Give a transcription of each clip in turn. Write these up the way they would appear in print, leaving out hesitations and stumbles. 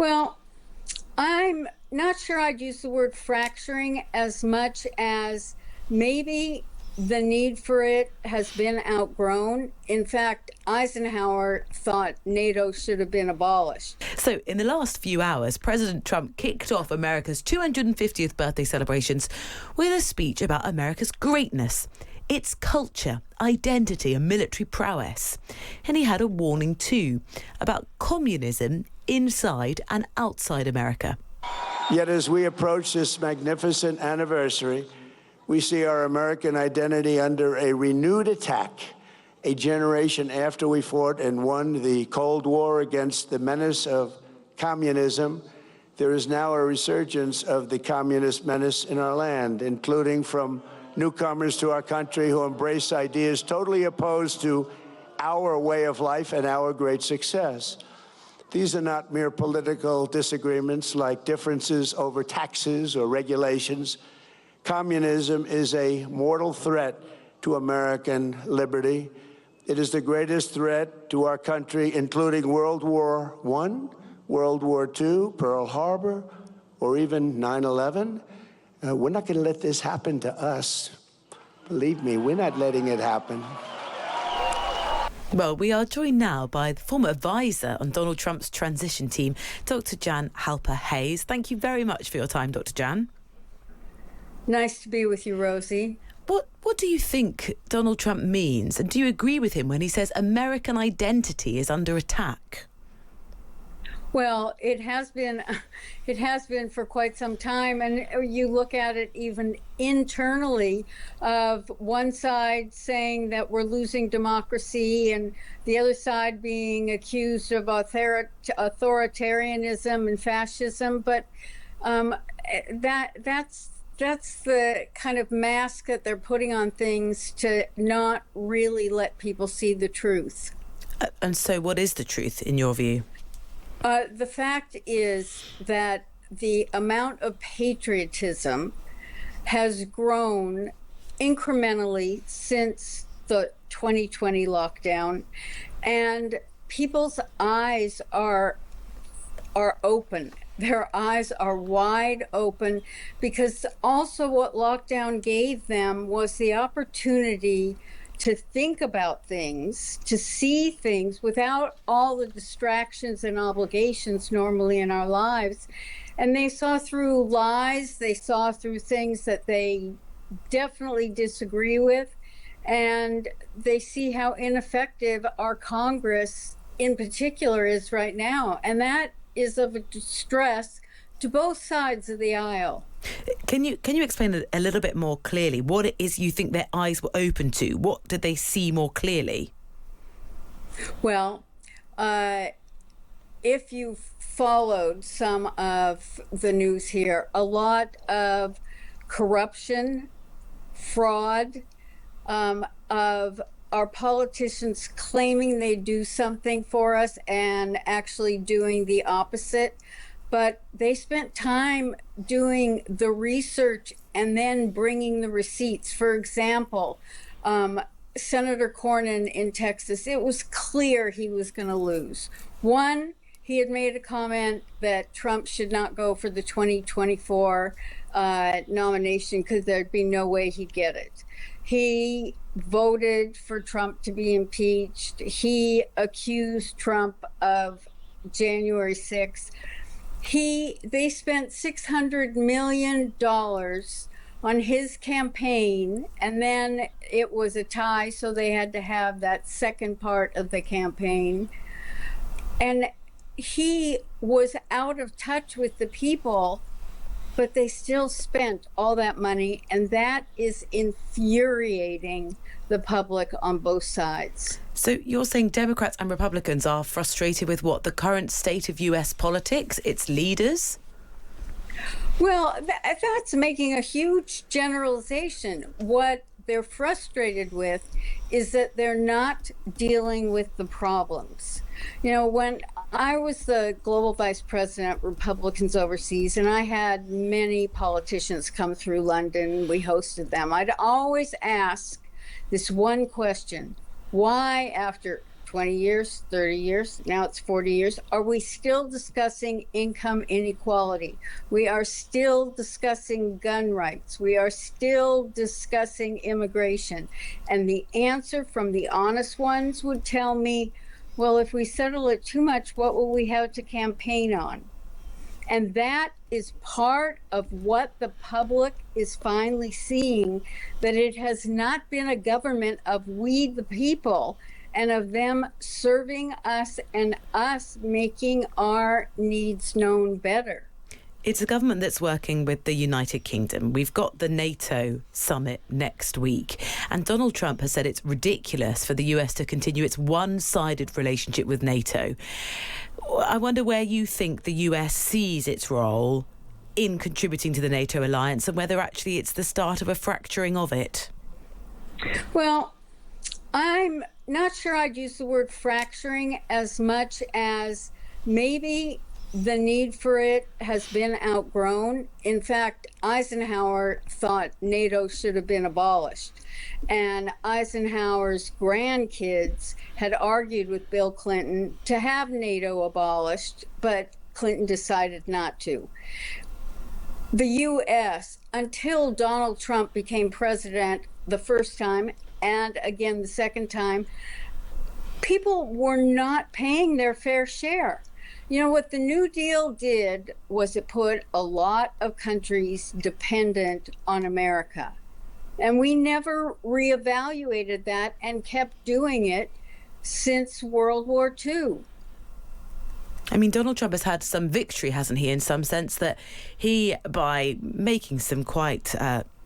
Well, I'm not sure I'd use the word fracturing as much as maybe the need for it has been outgrown. In fact, Eisenhower thought NATO should have been abolished. So, in the last few hours, President Trump kicked off America's 250th birthday celebrations with a speech about America's greatness, its culture, identity and military prowess. And he had a warning too about communism inside and outside America. Yet as we approach this magnificent anniversary, we see our American identity under a renewed attack. A generation after we fought and won the Cold War against the menace of communism, there is now a resurgence of the communist menace in our land, including from newcomers to our country who embrace ideas totally opposed to our way of life and our great success. These are not mere political disagreements like differences over taxes or regulations. Communism is a mortal threat to American liberty. It is the greatest threat to our country, including World War I, World War II, Pearl Harbor, or even 9/11. We're not going to let this happen to us. Believe me, we're not letting it happen. Well, we are joined now by the former advisor on Donald Trump's transition team, Dr Jan Halper-Hayes. Thank you very much for your time, Dr Jan. Nice to be with you, Rosie. What do you think Donald Trump means? And do you agree with him when he says American identity is under attack? Well, it has been for quite some time, and you look at it even internally, of one side saying that we're losing democracy and the other side being accused of authoritarianism and fascism. But that's the kind of mask that they're putting on things to not really let people see the truth. And so what is the truth in your view? The fact is that the amount of patriotism has grown incrementally since the 2020 lockdown, and people's eyes are open. Their eyes are wide open, because also what lockdown gave them was the opportunity to think about things, to see things without all the distractions and obligations normally in our lives. And they saw through lies, they saw through things that they definitely disagree with, and they see how ineffective our Congress in particular is right now. And that is of a distress to both sides of the aisle. Can you explain it a little bit more clearly? What it is you think their eyes were open to? What did they see more clearly? Well, if you followed some of the news here, a lot of corruption, fraud, of our politicians claiming they do something for us and actually doing the opposite. But they spent time doing the research and then bringing the receipts. For example, Senator Cornyn in Texas, it was clear he was going to lose. One, he had made a comment that Trump should not go for the 2024 nomination because there'd be no way he'd get it. He voted for Trump to be impeached. He accused Trump of January 6th. They spent $600 million on his campaign, and then it was a tie, so they had to have that second part of the campaign. And he was out of touch with the people, but they still spent all that money, and that is infuriating the public on both sides. So you're saying Democrats and Republicans are frustrated with what? The current state of US politics, its leaders? Well, that's making a huge generalization. What they're frustrated with is that they're not dealing with the problems. You know, when I was the global vice president, Republicans overseas, and I had many politicians come through London, we hosted them, I'd always ask this one question: why, after 20 years, 30 years, now it's 40 years. Are we still discussing income inequality? We are still discussing gun rights. We are still discussing immigration. And the answer from the honest ones would tell me, well, if we settle it too much, what will we have to campaign on? And that is part of what the public is finally seeing, that it has not been a government of we the people and of them serving us and us making our needs known better. It's a government that's working with the United Kingdom. We've got the Nato summit next week. And Donald Trump has said it's ridiculous for the US to continue its one-sided relationship with NATO. I wonder where you think the US sees its role in contributing to the NATO alliance and whether actually it's the start of a fracturing of it. Well, I'm not sure I'd use the word fracturing as much as maybe the need for it has been outgrown. In fact, Eisenhower thought NATO should have been abolished. And Eisenhower's grandkids had argued with Bill Clinton to have NATO abolished, but Clinton decided not to. The U.S., until Donald Trump became president the first time and again the second time, people were not paying their fair share. You know, what the New Deal did was it put a lot of countries dependent on America. And we never reevaluated that and kept doing it since World War II. I mean, Donald Trump has had some victory, hasn't he, in some sense, that he, by making some quite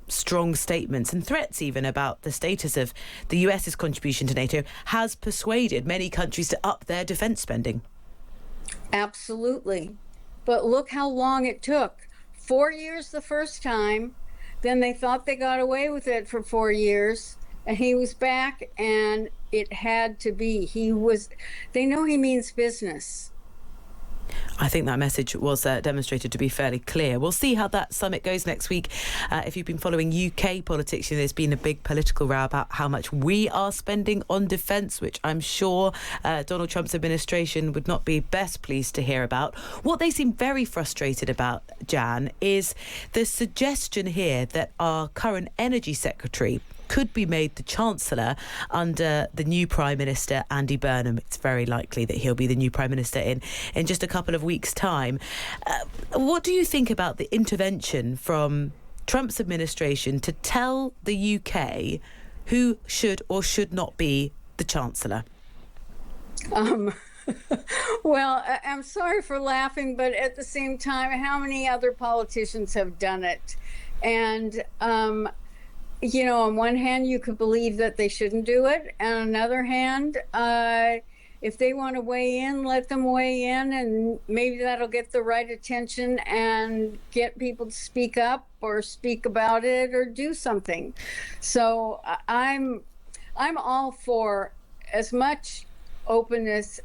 strong statements and threats even about the status of the US's contribution to NATO, has persuaded many countries to up their defence spending. Absolutely. But look how long it took. 4 years the first time, then they thought they got away with it for 4 years, and he was back, and it had to be. They know he means business. I think that message was demonstrated to be fairly clear. We'll see how that summit goes next week. If you've been following UK politics, there's been a big political row about how much we are spending on defence, which I'm sure Donald Trump's administration would not be best pleased to hear about. What they seem very frustrated about, Jan, is the suggestion here that our current energy secretary could be made the Chancellor under the new Prime Minister, Andy Burnham. It's very likely that he'll be the new Prime Minister in just a couple of weeks' time. What do you think about the intervention from Trump's administration to tell the UK who should or should not be the Chancellor? Well, I'm sorry for laughing, but at the same time, how many other politicians have done it? And you know, on one hand, you could believe that they shouldn't do it. And on another hand, if they want to weigh in, let them weigh in, and maybe that'll get the right attention and get people to speak up or speak about it or do something. So I'm all for as much openness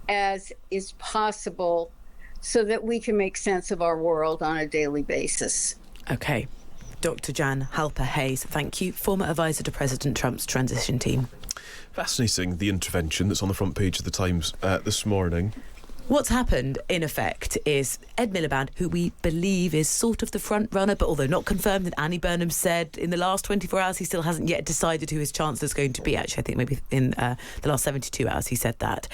as is possible so that we can make sense of our world on a daily basis. OK. Dr Jan Halper-Hayes, thank you. Former advisor to President Trump's transition team. Fascinating, the intervention that's on the front page of the Times this morning. What's happened, in effect, is Ed Miliband, who we believe is sort of the front runner, but although not confirmed, and Andy Burnham said in the last 24 hours he still hasn't yet decided who his Chancellor is going to be. Actually, I think maybe in the last 72 hours he said that.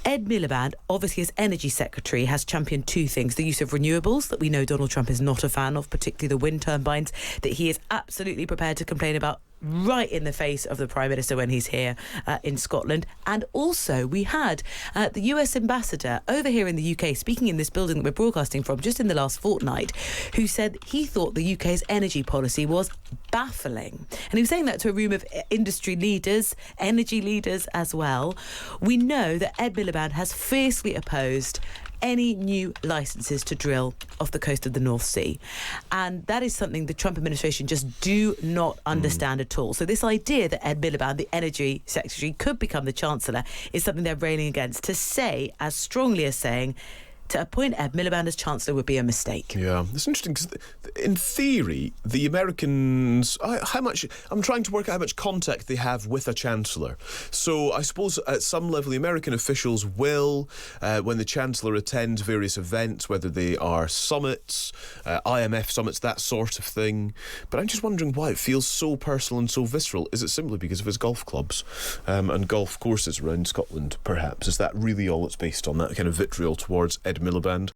Ed Miliband, obviously as Energy Secretary, has championed two things: the use of renewables, that we know Donald Trump is not a fan of, particularly the wind turbines, that he is absolutely prepared to complain about right in the face of the Prime Minister when he's here in Scotland. And also we had the US ambassador over here in the UK speaking in this building that we're broadcasting from just in the last fortnight, who said he thought the UK's energy policy was baffling. And he was saying that to a room of industry leaders, energy leaders as well. We know that Ed Miliband has fiercely opposed any new licences to drill off the coast of the North Sea. And that is something the Trump administration just do not understand at all. So this idea that Ed Miliband, the Energy Secretary, could become the Chancellor is something they're railing against. To say as strongly as saying To appoint Ed Miliband as Chancellor would be a mistake. Yeah, it's interesting because in theory, the Americans, I'm trying to work out how much contact they have with a Chancellor. So I suppose at some level the American officials will, when the Chancellor attends various events, whether they are summits, IMF summits, that sort of thing. But I'm just wondering why it feels so personal and so visceral. Is it simply because of his golf clubs and golf courses around Scotland, perhaps? Is that really all it's based on, that kind of vitriol towards Ed Miliband?